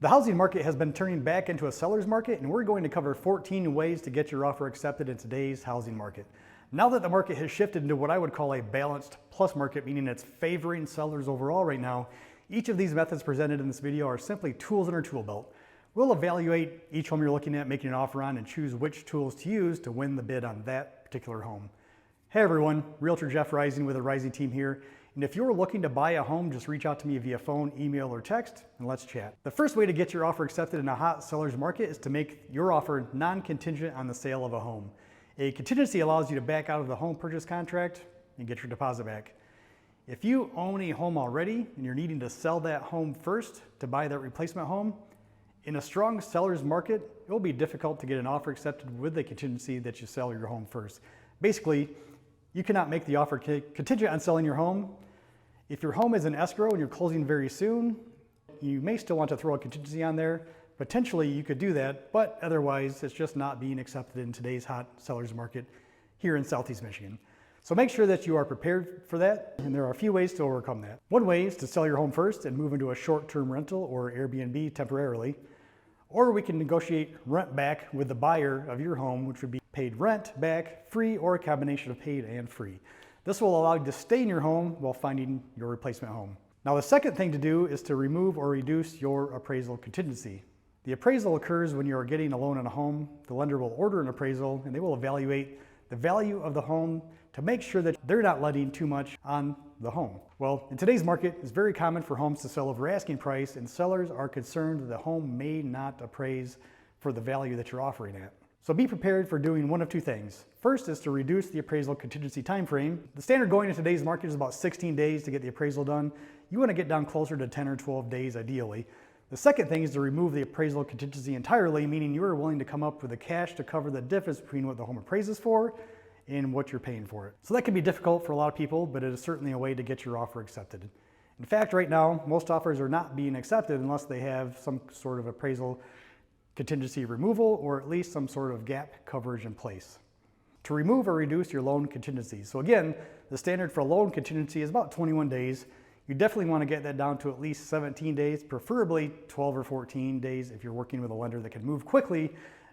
The housing market has been turning back into a seller's market, and we're going to cover 14 ways to get your offer accepted in today's housing market. Now that the market has shifted into what I would call a balanced plus market, meaning it's favoring sellers overall right now, each of these methods presented in this video are simply tools in our tool belt. We'll evaluate each home you're looking at making an offer on and choose which tools to use to win the bid on that particular home. Hey everyone, Realtor Jeff Rising with the Rising team here. And if you're looking to buy a home, just reach out to me via phone, email, or text, and let's chat. The first way to get your offer accepted in a hot seller's market is to make your offer non-contingent on the sale of a home. A contingency allows you to back out of the home purchase contract and get your deposit back. If you own a home already and you're needing to sell that home first to buy that replacement home, in a strong seller's market, it will be difficult to get an offer accepted with the contingency that you sell your home first. Basically, you cannot make the offer contingent on selling your home. If your home is in escrow and you're closing very soon, you may still want to throw a contingency on there. Potentially you could do that, but otherwise it's just not being accepted in today's hot seller's market here in Southeast Michigan. So make sure that you are prepared for that, and there are a few ways to overcome that. One way is to sell your home first and move into a short-term rental or Airbnb temporarily. Or we can negotiate rent back with the buyer of your home, which would be paid rent back, free, or a combination of paid and free. This will allow you to stay in your home while finding your replacement home. Now the second thing to do is to remove or reduce your appraisal contingency. The appraisal occurs when you are getting a loan on a home. The lender will order an appraisal and they will evaluate the value of the home to make sure that they're not letting too much on the home. Well, in today's market, it's very common for homes to sell over asking price, and sellers are concerned that the home may not appraise for the value that you're offering at. So be prepared for doing one of two things. First is to reduce the appraisal contingency time frame. The standard going in today's market is about 16 days to get the appraisal done. You want to get down closer to 10 or 12 days ideally. The second thing is to remove the appraisal contingency entirely, meaning you are willing to come up with the cash to cover the difference between what the home appraises for and what you're paying for it. So that can be difficult for a lot of people, but it is certainly a way to get your offer accepted. In fact, right now, most offers are not being accepted unless they have some sort of appraisal contingency removal or at least some sort of gap coverage in place. To remove or reduce your loan contingency. So again, the standard for loan contingency is about 21 days. You definitely want to get that down to at least 17 days, preferably 12 or 14 days if you're working with a lender that can move quickly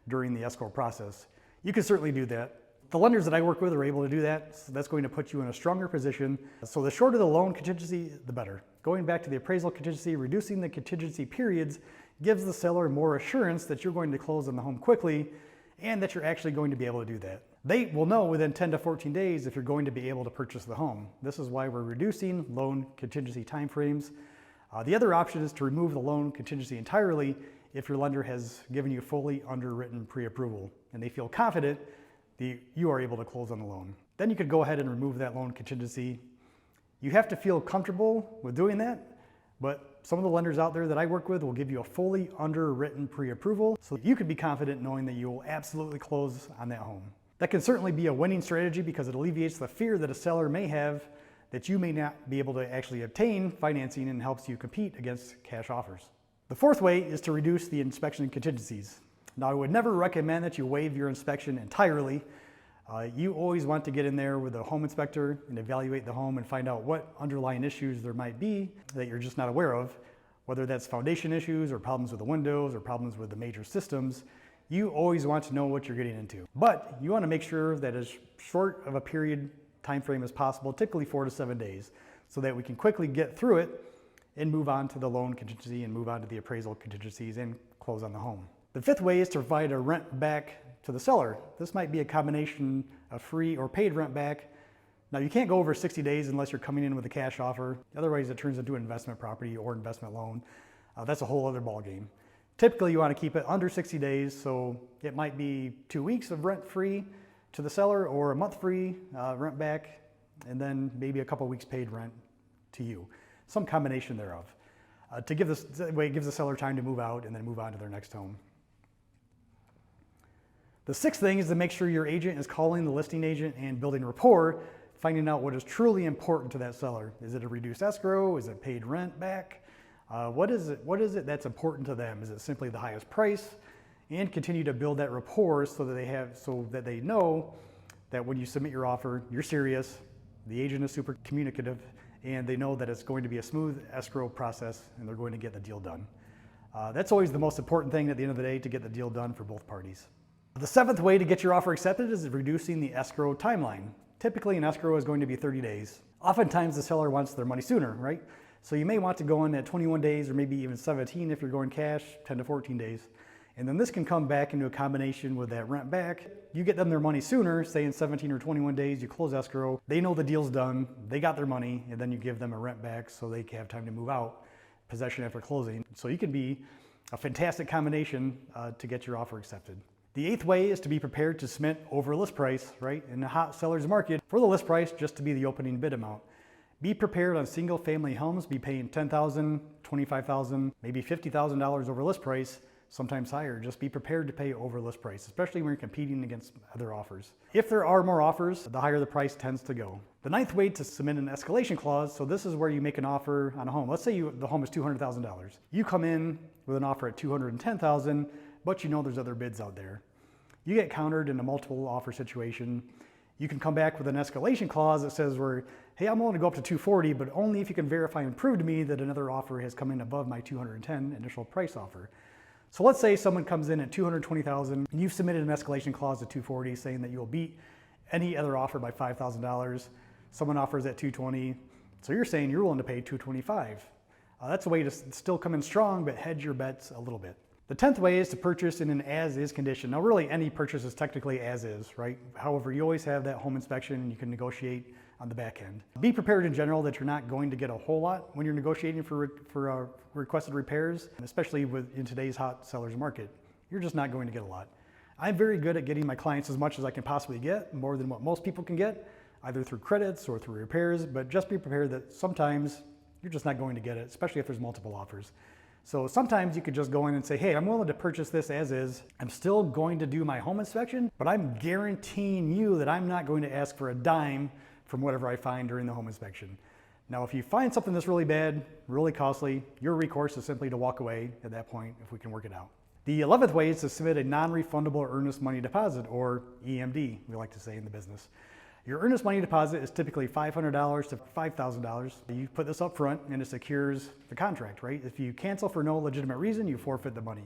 during the escrow process. You can certainly do that. The lenders that I work with are able to do that, so that's going to put you in a stronger position. So the shorter the loan contingency, the better. Going back to the appraisal contingency, reducing the contingency periods gives the seller more assurance that you're going to close on the home quickly and that you're actually going to be able to do that. They will know within 10 to 14 days if you're going to be able to purchase the home. This is why we're reducing loan contingency timeframes. The other option is to remove the loan contingency entirely if your lender has given you fully underwritten pre-approval and they feel confident that you are able to close on the loan. Then you could go ahead and remove that loan contingency. You have to feel comfortable with doing that, but some of the lenders out there that I work with will give you a fully underwritten pre-approval so that you could be confident knowing that you will absolutely close on that home. That can certainly be a winning strategy because it alleviates the fear that a seller may have that you may not be able to actually obtain financing and helps you compete against cash offers. The fourth way is to reduce the inspection contingencies. Now, I would never recommend that you waive your inspection entirely. You always want to get in there with a home inspector and evaluate the home and find out what underlying issues there might be that you're just not aware of, whether that's foundation issues or problems with the windows or problems with the major systems. You always want to know what you're getting into. But you want to make sure that as short of a period time frame as possible, typically 4 to 7 days, so that we can quickly get through it and move on to the loan contingency and move on to the appraisal contingencies and close on the home. The fifth way is to provide a rent back to the seller. This might be a combination of free or paid rent back. Now you can't go over 60 days unless you're coming in with a cash offer. Otherwise it turns into an investment property or investment loan. That's a whole other ballgame. Typically you want to keep it under 60 days, so it might be 2 weeks of rent free to the seller or a month free rent back, and then maybe a couple weeks paid rent to you. Some combination thereof. That way it gives the seller time to move out and then move on to their next home. The sixth thing is to make sure your agent is calling the listing agent and building rapport, finding out what is truly important to that seller. Is it a reduced escrow? Is it paid rent back? What is it that's important to them? Is it simply the highest price? And continue to build that rapport so that they know that when you submit your offer, you're serious, the agent is super communicative, and they know that it's going to be a smooth escrow process and they're going to get the deal done. That's always the most important thing at the end of the day to get the deal done for both parties. The seventh way to get your offer accepted is reducing the escrow timeline. Typically an escrow is going to be 30 days. Oftentimes the seller wants their money sooner, right? So you may want to go in at 21 days or maybe even 17 if you're going cash, 10 to 14 days. And then this can come back into a combination with that rent back. You get them their money sooner, say in 17 or 21 days, you close escrow, they know the deal's done, they got their money, and then you give them a rent back so they have time to move out, possession after closing. So you can be a fantastic combination to get your offer accepted. The eighth way is to be prepared to submit over list price, right? In a hot seller's market, for the list price just to be the opening bid amount. Be prepared on single family homes, be paying $10,000, $25,000, maybe $50,000 over list price, sometimes higher. Just be prepared to pay over list price, especially when you're competing against other offers. If there are more offers, the higher the price tends to go. The ninth way to submit an escalation clause, so this is where you make an offer on a home. Let's say the home is $200,000. You come in with an offer at $210,000, but you know there's other bids out there. You get countered in a multiple offer situation. You can come back with an escalation clause that says, hey, I'm willing to go up to 240, but only if you can verify and prove to me that another offer has come in above my 210 initial price offer. So let's say someone comes in at 220,000 and you've submitted an escalation clause at 240 saying that you'll beat any other offer by $5,000. Someone offers at 220, so you're saying you're willing to pay 225. That's a way to still come in strong, but hedge your bets a little bit. The 10th way is to purchase in an as-is condition. Now really any purchase is technically as-is, right? However, you always have that home inspection and you can negotiate on the back end. Be prepared in general that you're not going to get a whole lot when you're negotiating for requested repairs, especially in today's hot seller's market. You're just not going to get a lot. I'm very good at getting my clients as much as I can possibly get, more than what most people can get, either through credits or through repairs, but just be prepared that sometimes you're just not going to get it, especially if there's multiple offers. So sometimes you could just go in and say, hey, I'm willing to purchase this as is. I'm still going to do my home inspection, but I'm guaranteeing you that I'm not going to ask for a dime from whatever I find during the home inspection. Now, if you find something that's really bad, really costly, your recourse is simply to walk away at that point if we can work it out. The 11th way is to submit a non-refundable earnest money deposit, or EMD, we like to say in the business. Your earnest money deposit is typically $500 to $5,000. You put this up front and it secures the contract, right? If you cancel for no legitimate reason, you forfeit the money.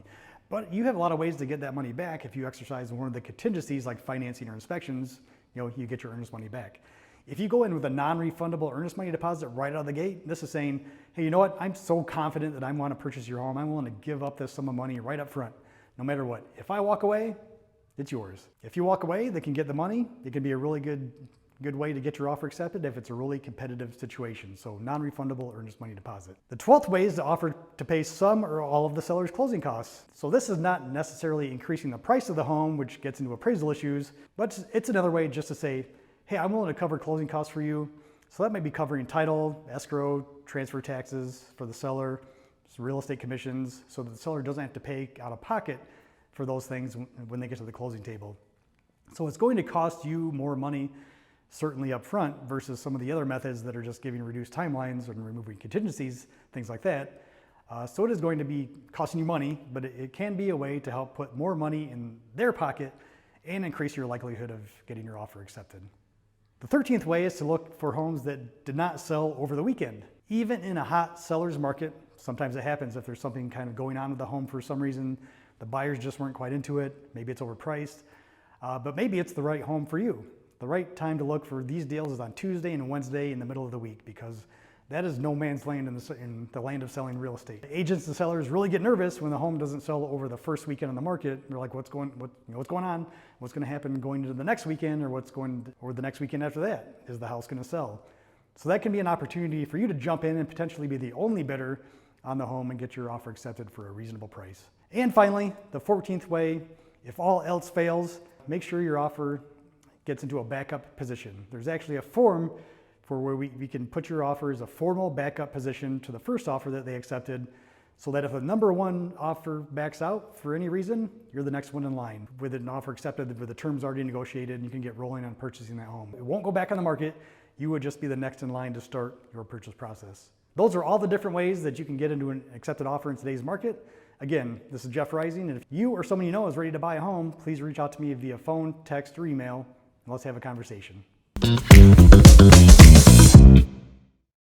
But you have a lot of ways to get that money back. If you exercise one of the contingencies like financing or inspections, you get your earnest money back. If you go in with a non-refundable earnest money deposit right out of the gate, this is saying, hey, you know what? I'm so confident that I want to purchase your home. I'm willing to give up this sum of money right up front, no matter what. If I walk away, it's yours. If you walk away, they can get the money. It can be a really good way to get your offer accepted if it's a really competitive situation. So non-refundable earnest money deposit. The 12th way is to offer to pay some or all of the seller's closing costs. So this is not necessarily increasing the price of the home, which gets into appraisal issues, but it's another way just to say, hey, I'm willing to cover closing costs for you. So that may be covering title, escrow, transfer taxes for the seller, real estate commissions, so that the seller doesn't have to pay out of pocket for those things when they get to the closing table. So it's going to cost you more money, certainly up front, versus some of the other methods that are just giving reduced timelines and removing contingencies, things like that. So it is going to be costing you money, but it can be a way to help put more money in their pocket and increase your likelihood of getting your offer accepted. The 13th way is to look for homes that did not sell over the weekend. Even in a hot seller's market, sometimes it happens if there's something kind of going on with the home for some reason, the buyers just weren't quite into it, maybe it's overpriced, but maybe it's the right home for you. The right time to look for these deals is on Tuesday and Wednesday in the middle of the week, because that is no man's land in the land of selling real estate. Agents and sellers really get nervous when the home doesn't sell over the first weekend on the market. They're like, what's going on? What's going to happen going into the next weekend, or the next weekend after that? Is the house going to sell? So that can be an opportunity for you to jump in and potentially be the only bidder on the home and get your offer accepted for a reasonable price. And finally, the 14th way, if all else fails, make sure your offer gets into a backup position. There's actually a form for where we can put your offer as a formal backup position to the first offer that they accepted, so that if the number one offer backs out for any reason, you're the next one in line with an offer accepted with the terms already negotiated, and you can get rolling on purchasing that home. It won't go back on the market. You would just be the next in line to start your purchase process. Those are all the different ways that you can get into an accepted offer in today's market. Again, this is Jeff Rising, and if you or someone you know is ready to buy a home, please reach out to me via phone, text, or email, and let's have a conversation.